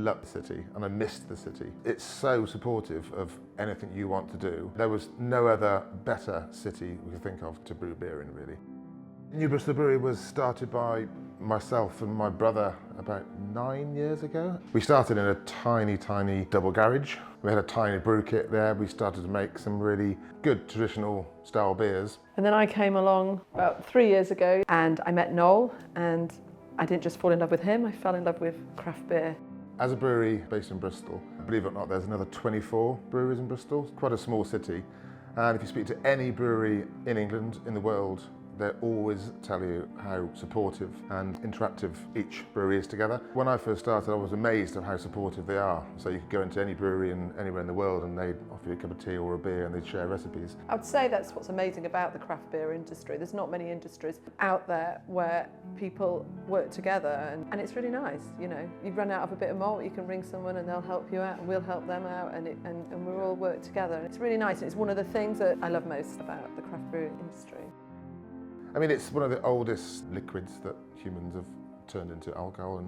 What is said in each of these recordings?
loved the city and I missed the city. It's so supportive of anything you want to do. There was no other better city we could think of to brew beer in, really. New Bristol Brewery was started by myself and my brother about 9 years ago. We started in a tiny double garage. We had a tiny brew kit there. We started to make some really good traditional style beers. And then I came along about 3 years ago and I met Noel, and I didn't just fall in love with him, I fell in love with craft beer. As a brewery based in Bristol, believe it or not, there's another 24 breweries in Bristol. It's quite a small city. And if you speak to any brewery in England, in the world, they always tell you how supportive and interactive each brewery is together. When I first started, I was amazed at how supportive they are. So you could go into any brewery anywhere in the world and they'd offer you a cup of tea or a beer and they'd share recipes. I would say that's what's amazing about the craft beer industry. There's not many industries out there where people work together, and it's really nice. You know, you run out of a bit of malt, you can ring someone and they'll help you out and we'll help them out, and we all work together. And it's really nice, and it's one of the things that I love most about the craft beer industry. I mean, it's one of the oldest liquids that humans have turned into alcohol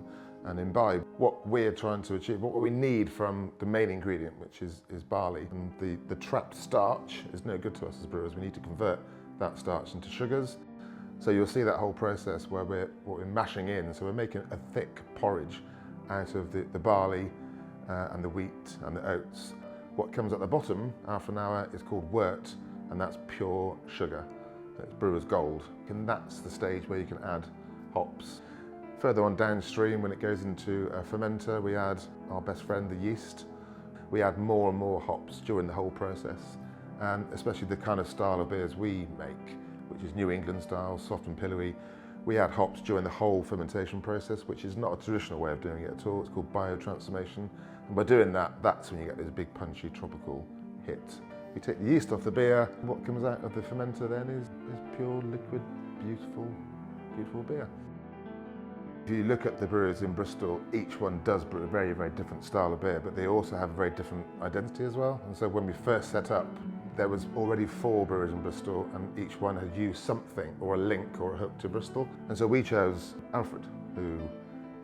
and imbibe. What we're trying to achieve, what we need from the main ingredient, which is barley, and the trapped starch is no good to us as brewers. We need to convert that starch into sugars. So you'll see that whole process where we're mashing in, so we're making a thick porridge out of the barley and the wheat and the oats. What comes at the bottom after an hour is called wort, and that's pure sugar. It's brewer's gold, and that's the stage where you can add hops. Further on downstream, when it goes into a fermenter, we add our best friend, the yeast. We add more and more hops during the whole process, and especially the kind of style of beers we make, which is New England style, soft and pillowy. We add hops during the whole fermentation process, which is not a traditional way of doing it at all. It's called biotransformation, and by doing that, that's when you get this big punchy tropical hit. We take the yeast off the beer. What comes out of the fermenter then is pure liquid, beautiful beer. If you look at the breweries in Bristol, each one does brew a very different style of beer, but they also have a very different identity as well. And so when we first set up, there was already 4 breweries in Bristol, and each one had used something or a link or a hook to Bristol. And so we chose Alfred, who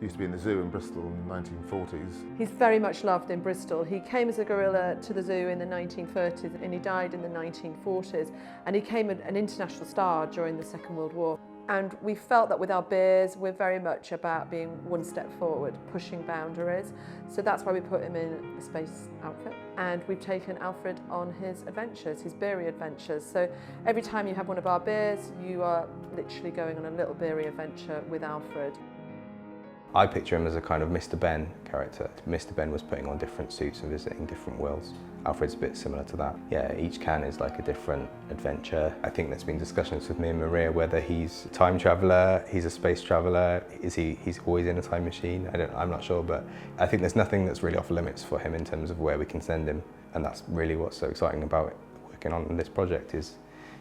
used to be in the zoo in Bristol in the 1940s. He's very much loved in Bristol. He came as a gorilla to the zoo in the 1930s and he died in the 1940s, and he became an international star during the Second World War. And we felt that with our beers, we're very much about being one step forward, pushing boundaries. So that's why we put him in a space outfit. And we've taken Alfred on his adventures, his beery adventures. So every time you have one of our beers, you are literally going on a little beery adventure with Alfred. I picture him as a kind of Mr. Ben character. Mr. Ben was putting on different suits and visiting different worlds. Alfred's a bit similar to that. Yeah, each can is like a different adventure. I think there's been discussions with me and Maria whether he's a time traveller, he's a space traveller, he's always in a time machine. I'm not sure, but I think there's nothing that's really off limits for him in terms of where we can send him. And that's really what's so exciting about working on this project, is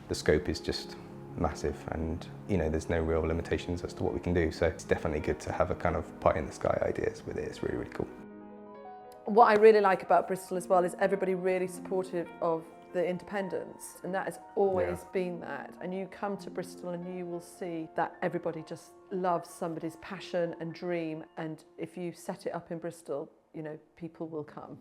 the scope is just massive, and you know, there's no real limitations as to what we can do, so it's definitely good to have a kind of pie in the sky ideas with it. It's really cool. What I really like about Bristol as well is everybody really supportive of the independence, and that has always been that. And you come to Bristol and you will see that everybody just loves somebody's passion and dream, and if you set it up in Bristol, you know, people will come.